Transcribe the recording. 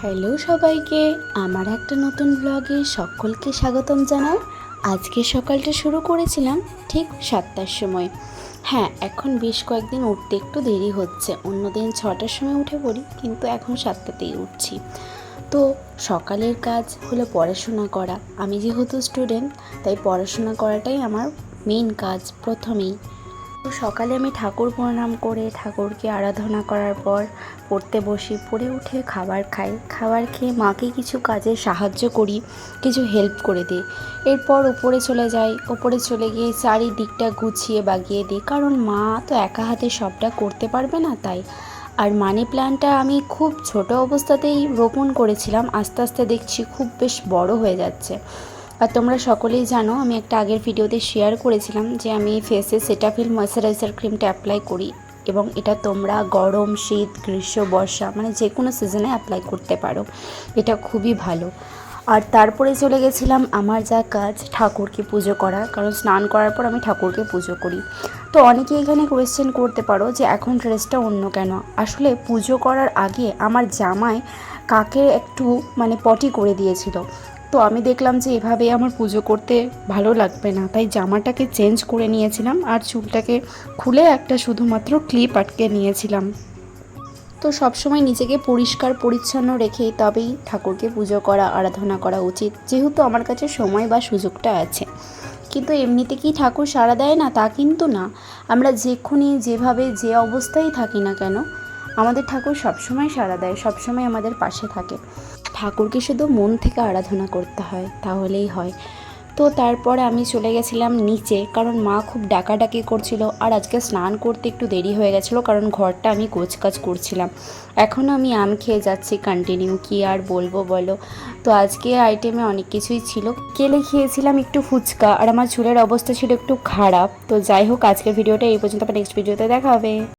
Hello সবাইকে, আমার একটা নতুন ব্লগে সকলকে স্বাগতম জানাই। আজকে সকালটা শুরু করেছিলাম ঠিক 7টার সময়। হ্যাঁ, এখন বেশ কয়েকদিন উঠতে একটু দেরি হচ্ছে। অন্যদিন 6টার সময় উঠে পড়ি, কিন্তু এখন 7টাতেই উঠছি। তো সকালের কাজ হলো পড়াশোনা করা। আমি যেহেতু স্টুডেন্ট, তাই পড়াশোনা করাটাই আমার মেইন কাজ প্রথমেই। তো সকালে আমি ঠাকুর প্রণাম করে ঠাকুরকে আরাধনা করার পর পড়তে বসি। পড়ে উঠে খাবার খাই। খাবার খেয়ে মাকে কিছু কাজে সাহায্য করি, কিছু হেল্প করে দিই। এরপর উপরে চলে যাই। উপরে চলে গিয়ে চারিদিকটা গুছিয়ে বাগিয়ে দিই, কারণ মা তো একা হাতে সবটা করতে পারবে না, তাই। আর মানি প্ল্যান্টটা আমি খুব ছোট অবস্থাতেই রোপণ করেছিলাম, আস্তে আস্তে দেখছি খুব বেশ বড় হয়ে যাচ্ছে। আর তোমরা সকলেই জানো, আমি একটা আগের ভিডিওতে শেয়ার করেছিলাম যে আমি ফেসে সেটাফিল ময়শ্চারাইজার ক্রিমটা অ্যাপ্লাই করি, এবং এটা তোমরা গরম, শীত, গ্রীষ্ম, বর্ষা মানে যে কোনো সিজনে অ্যাপ্লাই করতে পারো। এটা খুবই ভালো। আর তারপরে চলে গেছিলাম আমার যা কাজ, ঠাকুরকে পুজো করা, কারণ স্নান করার পর আমি ঠাকুরকে পুজো করি। তো অনেকে এখানে কোয়েশ্চেন করতে পারো যে এখন ড্রেসটা অন্য কেন। আসলে পুজো করার আগে আমার জামাই কাকে একটু পটি করে দিয়েছিল। তো আমি দেখলাম যে এভাবে আমার পুজো করতে ভালো লাগবে না, তাই জামাটাকে চেঞ্জ করে নিয়েছিলাম আর চুলটাকে খুলে একটা শুধুমাত্র ক্লিপ আটকে নিয়েছিলাম। তো সবসময় নিজেকে পরিষ্কার পরিচ্ছন্ন রেখেই তবেই ঠাকুরকে পুজো করা, আরাধনা করা উচিত, যেহেতু আমার কাছে সময় বা সুযোগটা আছে। কিন্তু এমনিতে কি ঠাকুর সাড়া দেয় না তা কিন্তু না। আমরা যেক্ষুনি যেভাবে যে অবস্থায় থাকি না কেন, আমাদের ঠাকুর সবসময় সাড়া দেয়, সবসময় আমাদের পাশে থাকে। ঠাকুরকে শুধু মন থেকে আরাধনা করতে হয়, তাহলেই হয়। তো তারপরে আমি চলে গেছিলাম নিচে, কারণ মা খুব ডাকাডাকি করছিল। আর আজকে স্নান করতে একটু দেরি হয়ে গেছিলো, কারণ ঘরটা আমি গোছকাজ করছিলাম। এখনও আমি আম খেয়ে যাচ্ছি কন্টিনিউ, কি আর বলবো বলো। তো আজকে আইটেমে অনেক কিছুই ছিল। কেলে খেয়েছিলাম একটু ফুচকা, আর আমার চুলের অবস্থা ছিল একটু খারাপ। তো যাই হোক, আজকের ভিডিওটা এই পর্যন্ত, আবার নেক্সট ভিডিওতে দেখা হবে।